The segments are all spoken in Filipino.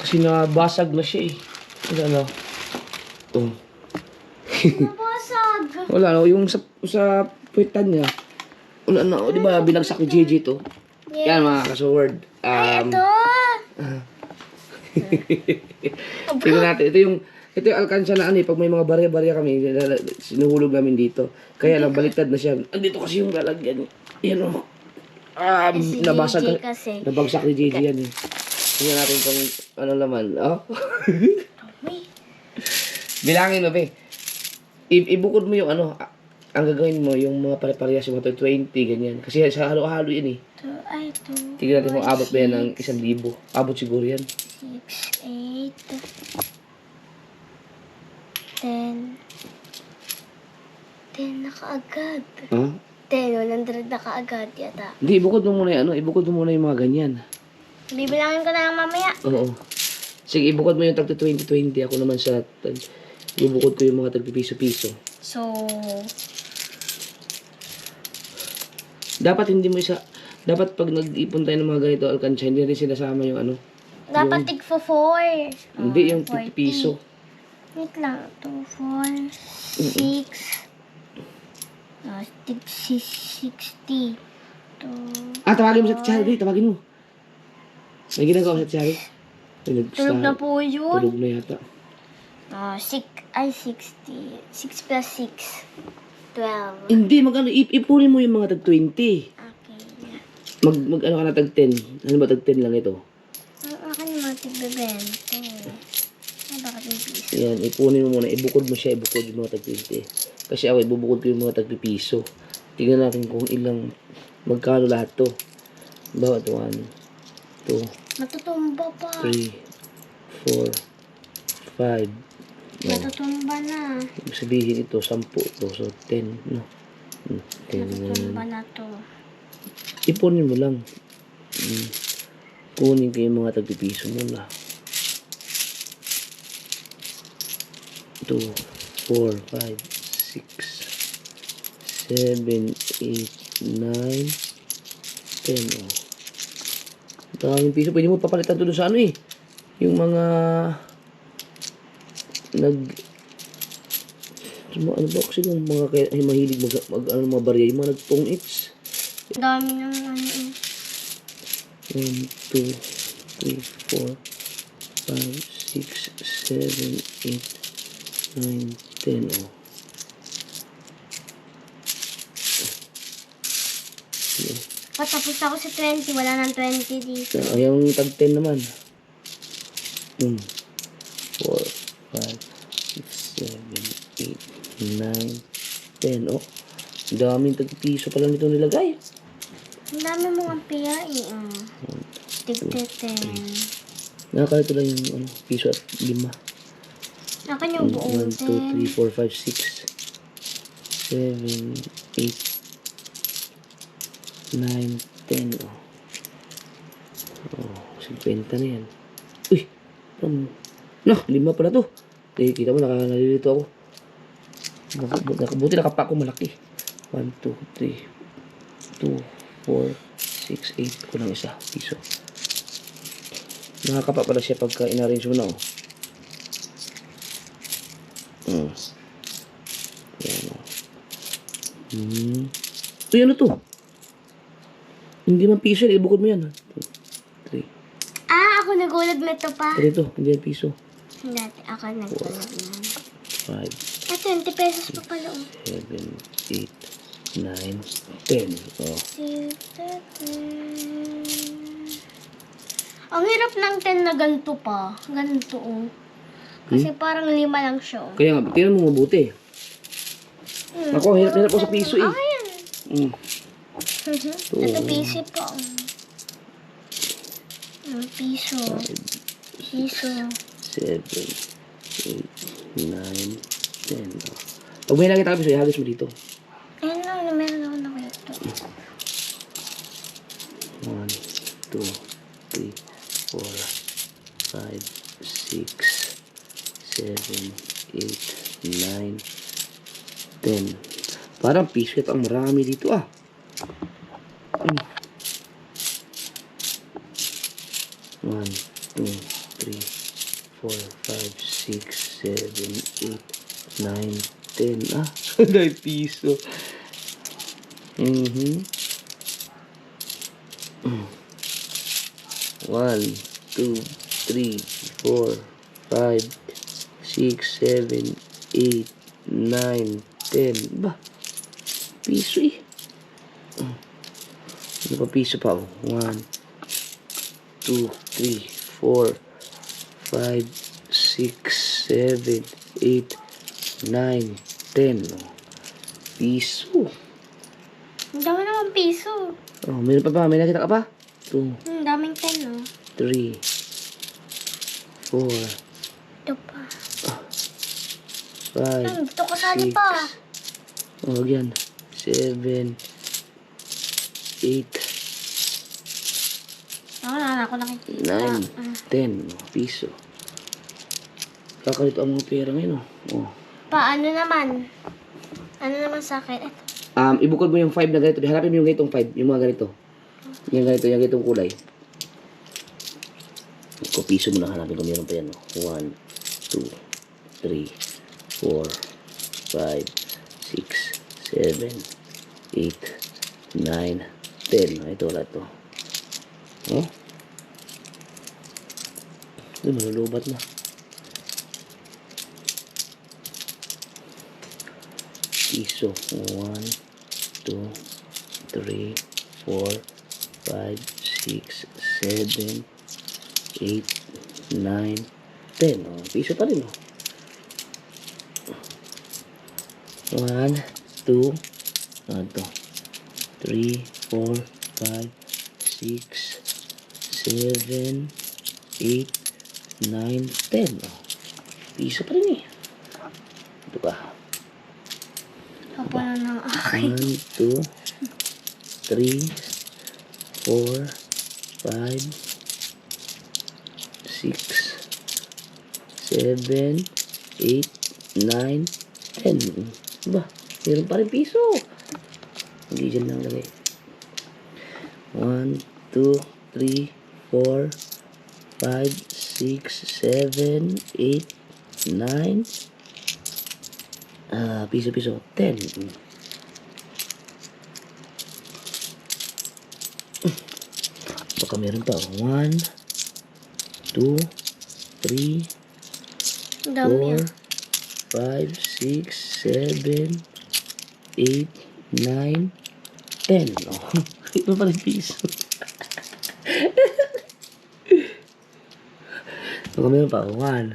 Kasi nabasag na siya eh. Wala na. Ito. Nabasag. Wala na. Yung sa puwitan niya. Wala na. O, di ba binagsak ni Gigi to? Yeah. Yan mga kasword. Ito. Tingnan natin. Ito yung alkansya na ano eh. Pag may mga barya-barya kami, sinuhulog namin dito. Kaya lang baliktad na siya. Andito kasi yung lalagyan. Yan o. Si Nabasag. Gigi kasi. Nabagsak ni Gigi yan eh. Tingnan natin kung ano naman. Oh. Bilangin mo, be. Ibukod mo yung ano. Ang gagawin mo, yung mga pare-parehas, yung mga 20, ganyan. Kasi sa halo-halo yan eh. Tingnan natin kung abot ba yan ng 1,000. Abot siguro yan. 6, 8, 10. 10 na kaagad. Ha? 10, 100 na kaagad yata. Hindi, ibukod mo muna yung ano. Ibukod mo muna yung mga ganyan. Bibilangin ko na lang mamaya. Oo. Sige, ibukod mo yung tagto 20-20. Ako naman sa ibukod ko yung mga tagto piso-piso. So, Dapat hindi mo dapat pag nag-ipon tayo ng mga ganito alkansya, hindi rin sinasama yung ano. dapat tig 4. Hindi, yung 50 piso. Wait lang. 2, 4, 6. Tig 60. Tawagin mo sa Tichari. Tawagin mo. May ginagawa sa Tichari. Tulog na po yun. Tulog na yata. 60. 6 plus 6. 12. Hindi, ipunin mo yung mga tag 20. Okay. Ano ka na tag 10. Ano ba tag 10 lang ito? Ang akin yung mga tig-20. Ay, bakit yung piso? Yan, ipunin mo muna. Ibukod mo siya, ibukod yung mga tag 20. Kasi ako, ibubukod ko yung mga tag piso. Tingnan natin kung magkano lahat to. Bawat 1, 2, Matutumba pa. 3, 4, 5. Matutumba na. Ibig sabihin ito, 10 ito. So, 10, no? 10. Matutumba na to. Ipunin mo lang. Kunin ko yung mga tagpipiso muna. 2, 4, 5, 6, 7, 8, 9, 10. Oh. Daming piso. Pwede mo papalitan doon sa ano eh. Yung mga ano ba kasi yung mga mahilig mga barya, yung mga nagpong-its. Dami ng ano eh. 1, 2, 3, 4, 5, 6, 7, 8, 9, 10. Oh. Patapos ako sa 20. Wala nang 20 dito. Yung tag 10 naman. 4, 5, 6, 7, 8, 9, 10. Oh. Daming tag piso pa lang nito nilagay. Ang dami mo ang piya eh. Tigte 10. Nakakalito lang yung piso at 5. Akin yung buong 1, 2, 3, 4, 5, 6, 7, 8, 9, 10. Oh, 50 na yan. Uy! Nah, 5 pala to. Kita mo, nalilito ako. Buti nakapak ko malaki. 1, 2, 3, 2, 4, 6, 8. Kulang isa. Piso. Nakakapa pala siya pagka in-arrange mo na. Yan. Uy, ano to? Hindi man piso, ibukod mo yan. 2, 3. Ako nagulad mo ito pa. Ito, hindi yan piso. Dati ako nagulad na. 5, 20 pesos pa pala. 7, 8, 9, 10. Oh. Ang hirap ng 10 na ganito pa. Ganito Kasi parang 5 lang siya. Kaya nga, tingnan mo mabuti. Ako, hirap ko sa piso eh. Ayan. Ito piso po. Piso. Piso. 7, 8, 9, 10. Oh. Pag may nakita ka piso, ihagis mo dito. Ayun lang, meron ako nakita. 1, 2, 3, 4, 5, 6, 7, 8, 9, 10. Parang piso ito ang marami dito ah. 1, 2, 3, 4, 5, 6, 7, 8, 9, 10. Ah, 9 piso. 1, 2, 3, 4, 5, 6, 7, 8, 9, 10. Ba? Piso eh. Ano pa piso pa? 1, 2, 3, 4, 5, 6, 7, 8, 9, 10. Piso. Ang dami naman piso. Oh, meron pa ba? May nakita ka pa? 2, Ang daming 10, oh. 3, 4, Ito pa. 5, Dito kasali 6. pa. Oh, yan. 7, 8, Wala na ako nakikita. 9, 10. Piso. Kakalito ang mga pera ngayon. Oh. Paano naman? Ano naman sa akin? Ito. Ibukod mo yung 5 na ganito. Hanapin mo yung ganitong 5. Yung mga ganito. Yung ganito, yung ganitong kulay. Kung piso mo na hanapin kung meron pa yan. 1, 2, 3, 4, 5, 6, 7, 8, 9, 10. Ito wala ito. Oh? Ito, malulubat na. Piso. 1, 2, 3, 4, 5, 6, 7, 8, 9, 10. Oh, piso pa rin. 1, 2, 3, 4, 5, 6, 7, 8, 9, 10. Oh, piso pa rin eh. Ito pa. Kapala ng akin. 1, 2, 3, 4, 5, 6, 7, 8, 9, 10. Ba, meron pa rin piso. Hindi dyan lang lagay. 1, 2, 3, 4, 5, 6, 7, 8, 9. Piso-piso. 10. Baka meron pa. 1, 2, 3, Ang dami 4, 5, 6, 7, 8, 9, 10. Oh, ito pa rin piso. Baka meron pa. 1,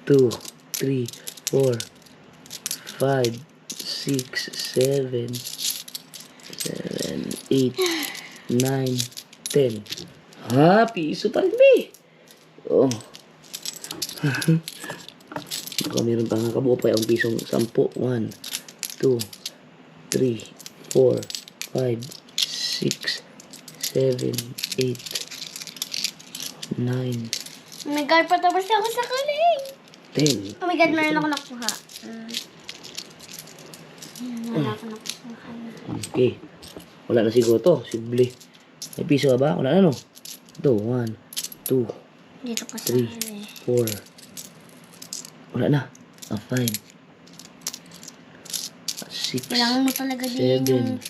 2, 3, 4, 5, 6, 7, 8, 9, 10. Ha, piso pa rin, be. Oh. Baka meron pa nga kabuo pa yung pisong 10. 1, 2, 3, 4, 5, 6, 7, 8, 9, Oh my God, patapos na ako sa kaling. 10. Oh my God, meron ako nakuha. Wala ako nakuha. Okay. Wala na siguro to. Simple. May piso ka ba? Wala na, no? Ito. 1, 2, Dito kasali. 4. Wala na. 5. 6. Kailangan mo talaga din 7. yung...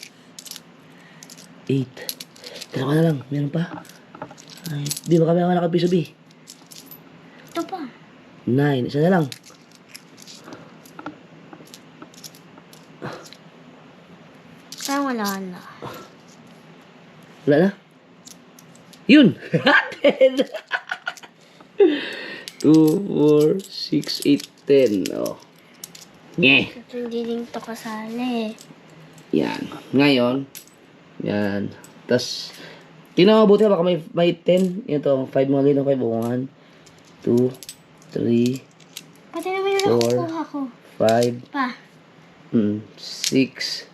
8. Dalawa na lang. Meron pa. Ay, di ba kami ang nakapiso, B? Ito pa. 9. Isa na lang. Kaya wala na. Wala na. Yun! 10. 2, 4, 6, 8, 10. Oh. Nye. Ito hindi din ito kasali. Yan. Ngayon. Yan. Tapos, tingnan mo mabuti baka may 10. Ito, 5 mga ganito. 5, 1, 2, 3, Pati naman yung 4, nakukuha ko. 5, Pa. 6,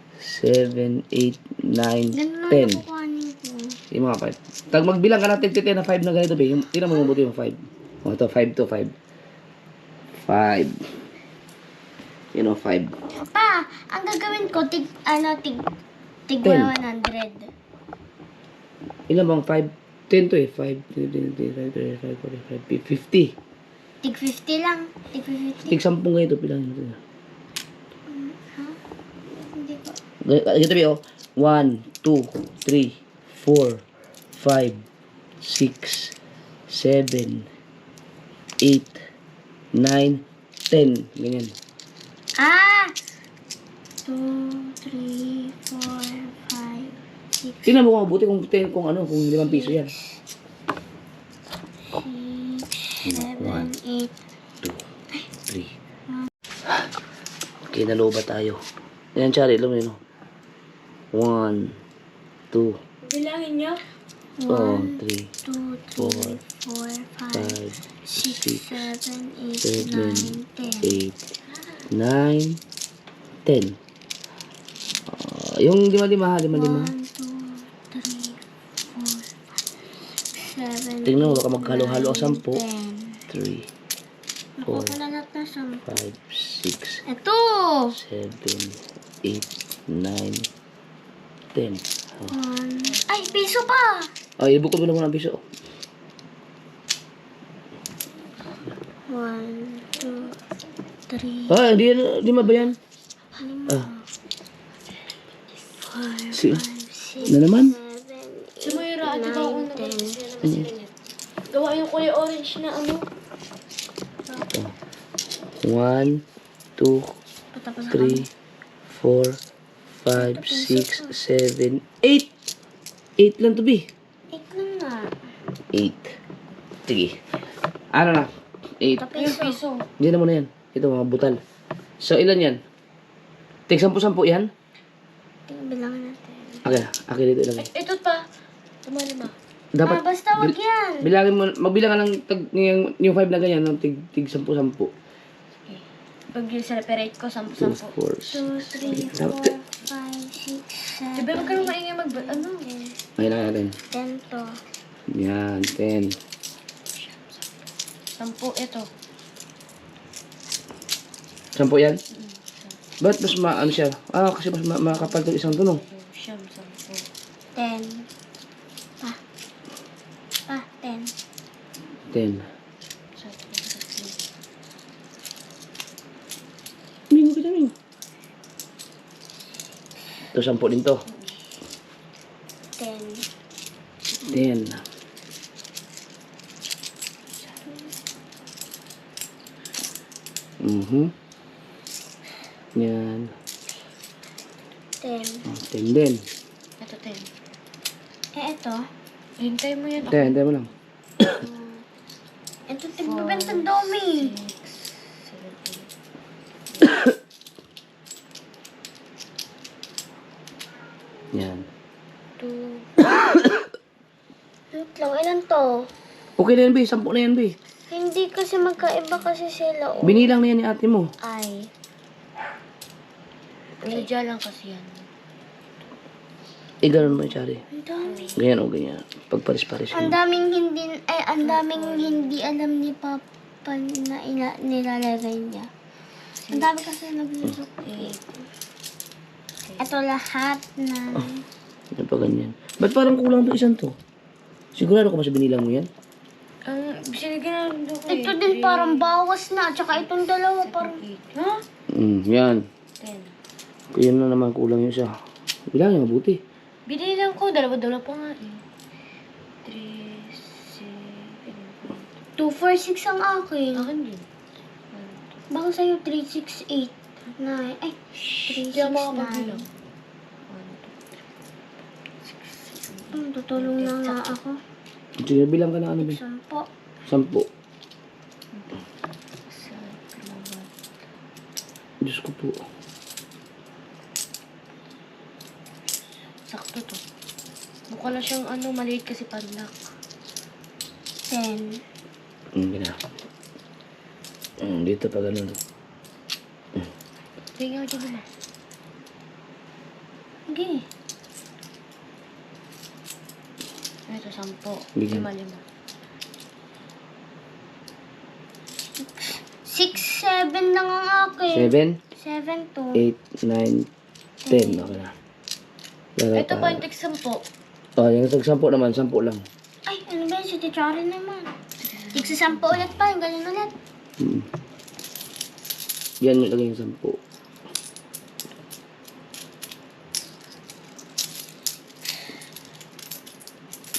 7, 8, 9, Ganun na 10. nakukuha nito. Yung mga 5. Tag magbilang ka natin 10 na 5 na ganito, be. Tingnan mo mabuti yung 5. O, ito, 5 to 5. 5. Yun o, 5. Pa, ang gagawin ko, tig 10. 100. Ilan bang 5? 10 to eh. 5, 50. Tig 50 lang. Tig 50. Tig 10 ganito, pilangin natin. Ha? Hindi ko. Ganito ba, oh. 1, 2, 3, 4, 5, 6, 7, 8, 9, 10. Ganyan. Ah! 2, 3, 4, 5, 6, Tingnan mo kung mabuti kung 10, kung 5 piso yan. 7, 8. 2, 3. Okay, naloba tayo. Yan, Chari, alam mo yun, oh. 1, 2, Bilangin niyo. 3, 2, 3, 4, 5, 5, 6, 7, 8, 9, 10. 8, 9, 10. Yung lima-lima, 1, 2, 3, 4, 5, 6, 7, tingnan mo, baka maghalo-halo ang 10. 10. 3, Nakuha ko na lahat na 10. 5, 6, Ito! 7, 8, 9, 10. Ay, piso pa! Ay, ibukod mo naman ang piso. 1, 2, 3, Hindi ba yan? 4, Si, 5, 6, na naman? 7, Si Mayra, ito daw ako 9, 10. Gawa yung kulay orange na ano. 1, 2, Patapos 3, 4, 5, 6, 7, 8. 8 lang to be. 8 lang nga. 8. Sige. Ano na? 8. Tapiso. Piso. Hindi na muna yan. Ito mga butal. So, ilan yan? Tig 10-10 yan? Tingnan bilangin natin. Okay, akin dito ilagay. Ito pa. Tumalima. Dapat, Basta wag yan. bilangin mo, magbilang ka ng yung 5 na ganyan, ng tig 10-10. Pag yung separate ko, 2, 10-10. 4, 2, 3, 4, 5, 6, 7, Diba huwag ka naman maingay ano? Ngayon na natin. 10 to. Yan, 10. 10 ito. 10 yan? Ba't mas maano siya? Kasi mas makapal to isang tunog. Siyam, 10. 10. Pa, 10. 10. Mingo kita, mingo. Ito, 10 din to. 10. 10. Yan. 10. 10 din. Ito 10. Ito. Hintay mo yan. 10 mo lang. Ito, tigbibenta dami. 6, 7, 8. Yan. 2. Wait lang, ilan to? Okay na yan, B. 10 na yan, B. Hindi kasi magkaiba kasi sila. Oh. Binilang na yan ni ate mo. Ay. Sadya lang kasi yan. Ganun mo yung Chari. Ang dami. Ganyan o ganyan. Pagparis-paris Ang mo. daming hindi alam ni Papa na nilalagay niya. Ang dami kasi naglusok. 8. Ito lahat na. Yan pa ganyan. Ba't parang kulang to isang to? Sigurado ka ba sa binilang mo yan? Ang sinigyan ko Ito din parang bawas na. Tsaka itong dalawa parang. 8. Ha? Yan. 10. Kaya na naman kulang yung isa. Bilangin mabuti. Binilang ko, dalawa-dalawa pa nga eh. 3, 6, 2, 4, 6 ang akin. akin din. Baka sa'yo 3, 6, 8, 9. Ay, 3, Hindi ako 6, makapagbilang. 9. Tutulong na nga ako. Sige, bilang ka na ano ba? 10. 10. Diyos ko po. Sakto to. Mukha na siyang ano, maliit kasi panlak. 10. Gina. Dito pa ganun. Tingnan mo dyan na. Okay. Ito, 10. Bigyan. 5. 6, 7 lang ang akin. 7, 7 to. 8, 9, 10. Okay na. Lagay Ito pa tayo. yung tig 10. Yung tag 10 naman, 10 lang. Ay, Ano ba yun? Si Tichari naman. Tigsa 10 ulit pa. Yung ganun ulit. Yan yung lagay yung 10.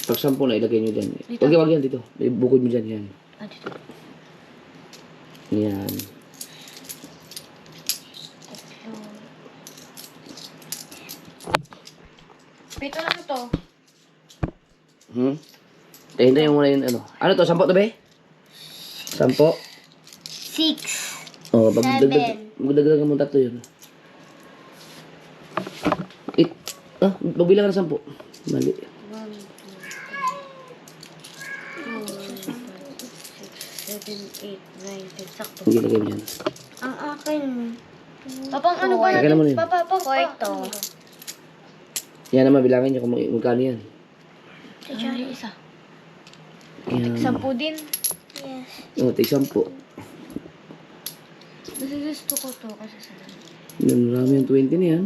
Pag 10 na, ilagay nyo dyan. Dito? Wag yan dito. Bukod mo dyan, yan. Ah, dito. Yan. Pito na to. Hintayin mo muna yung ano. Ano to? 10 to be? 10? 6. Oh, Seven. magdagdagan mo 3 yun. Magbilang ka ng 10. Mali. 1, 2, 3, 4, 5, 6, 7, 8, 9, 10. Sakto. Hindi lagay mo yan. Ang akin. Papang ano ba Teka naman natin? yun. Kwarto. Yan naman, bilangin nyo kung magkano yan. Tichari isa. Yan. 10 din. Yes. Oh, take 10. Gusto ko to kasi sa Yan, marami yung 20 na yan.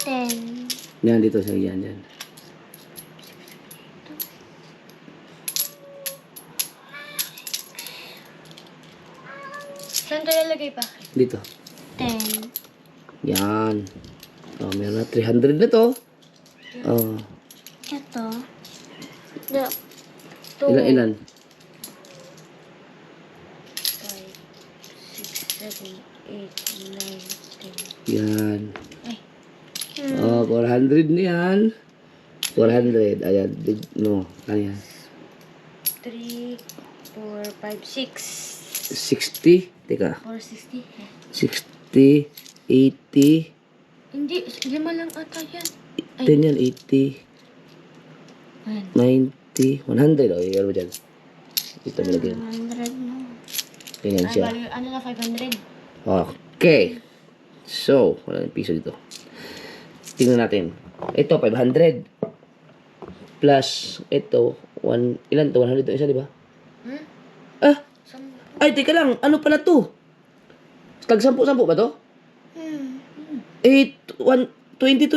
10. Yan, dito sa yan, yan. Saan to lalagay pa? Dito. 10. Yan. Oh, meron na 300 na to. Oh, Ito. ilan? 5, 6, 7, 8, 9, 10. Yan. Ay. Oh, 400 na yan. 400. Ayan. No. Ano yan? 3, 4, 5, 6. 60. Teka. 460. 60. 80. Hindi, 5 lang ata yan. 10 yan. 80. Ayan. 90. 100. O, i-ano mo dyan. Dito mo lagyan. 100 na. Ganyan Ay, siya. bali, ano na, 500. Okay. So, wala ng piso dito. Tingnan natin. Ito, 500. Plus, ito, ilan to? 100 to isa, di ba? Hmm? Ah! Saan? Ay, teka lang. Ano pala to? Tag 10 ba to? 22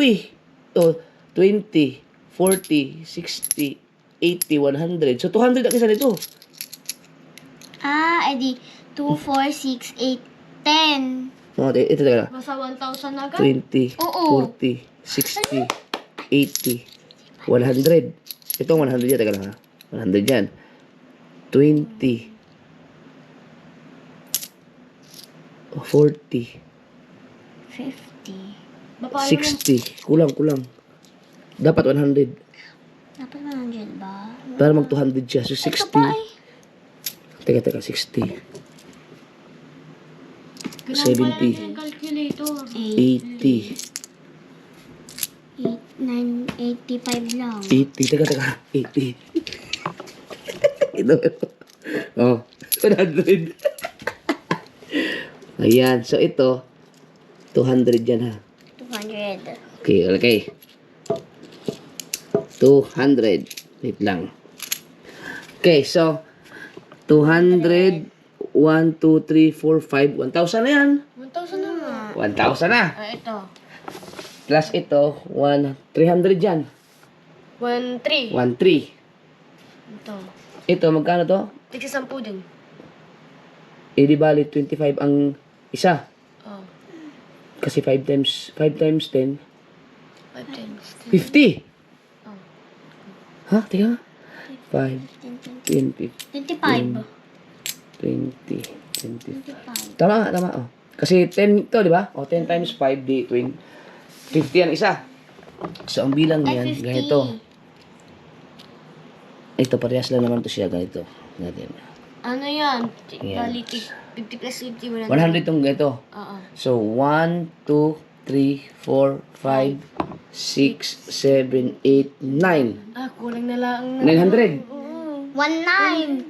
eh. Oh, 20, 40, 60, 80, 100. So, 200 ang isa nito. Edi 2, 4, 6, 8, 10. Oh, ito teka lang. Basta 1,000 agad? 20, Oo. 40, 60, 80, 100. Ito ang 100 yan. Teka lang ha. 100 yan. 20, 40, 50. Ba, paano 60. Kulang. Dapat 100. Dapat 100 ba? Para mag 200 siya. So, Ito 60. pa eh. Teka, 60. Kailangan pala 70. natin yung calculator. 80. 85 lang. 80. Teka. 80. Ito. Oh. 100. Ayan. So, ito. 200 yan ha. 200. Okay. 200. Wait lang. Okay, so 200, 1, 2, 3, 4, 5, 1,000 na yan. 1,000 na nga. 1,000 na. Ito. Plus ito, 300 yan. 1,300. 1,300. Ito. Ito, magkano to? Tigsa 10 din. Eh, di bali, 25 ang isa. Oh. Kasi 5 times 10, 5 times 10. 50. Oh. Ha? Teka. 5, 10, 25. 20, 25. 25. Tama. Oh. Kasi 10 to, di ba? O, 10 times 5, di 20. 50 yan isa. So, ang bilang niyan, Ay, 50. ganito. Ito, parehas lang naman to siya, ganito. Natin. Ano yan? Yan. Bali, 50 plus 50. 100 tong ganito. Oo. So, 1, 2, 3, 4, 5, 6, 7, 8, 9. Ah, kulang na lang. 900. 19. 1,900.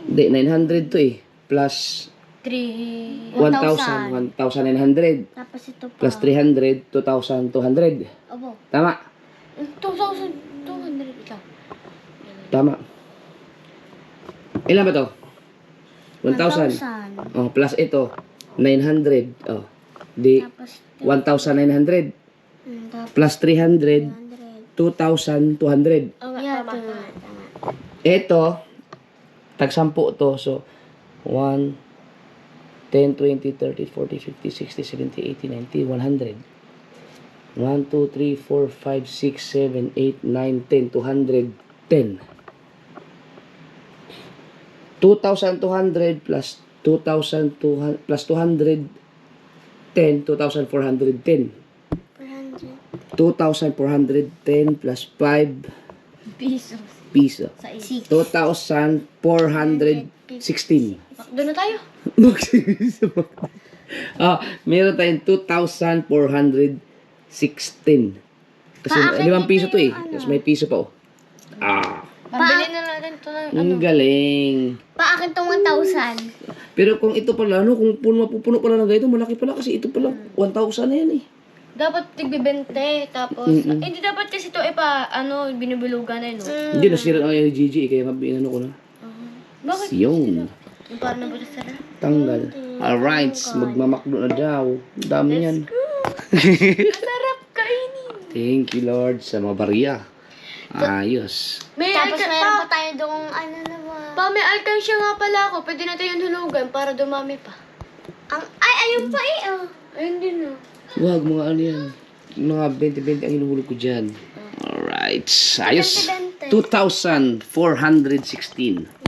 Hindi, 900 to eh. Plus 3. 1,000. 1,900. Tapos ito pa. Plus 300, 2,200. Opo. Tama. 2,200 ito. Tama. Ilan ba to? 1,000. 1,000. Oh, plus ito, 900. Oh, di Tapos 1,900. Tapos, plus 300, 100. 2,200. Oo nga, Yeah, tama. tama. Ito, tag 10 to. So, 1, 10, 20, 30, 40, 50, 60, 70, 80, 90, 100. 1, 2, 3, 4, 5, 6, 7, 8, 9, 10, 210. 2,200 plus 2,200 plus 210, 2,410. 400. 2,410 plus 5 Pesos. piso. Sa isa. 2,416. Doon na tayo. Meron tayong 2,416. Kasi Paakin 5 piso dito to eh. yung ano. Tapos may piso pa oh. Pabili na natin ito ng Ang galing. Paakin to 1,000. Pero kung ito pala, ano, kung mapupuno pala ng ganito, malaki pala kasi ito pala 1,000 na yan eh. dapat tigbibente. Tapos, hindi dapat kasi ito binibilugan na yun. No? Hindi, nasira na yung Gigi eh, kaya inano ko na. Bakit? Yun. Yung parang nabasa sila. Tanggal. Alright, magmamakdo na daw. Ang dami yan. Sarap kainin. Thank you Lord sa mga barya. Ayos. May Tapos alka- meron pa tayo doong ano naman. may alkansya nga pala ako. Pwede natin yung hulugan para dumami pa. Ay, ayun pa eh. Oh. Ayun din no. Wag, mga ano yan. Mga 20-20 ang hinuhulog ko dyan. Alright. Ayos. 20-20. 2,416.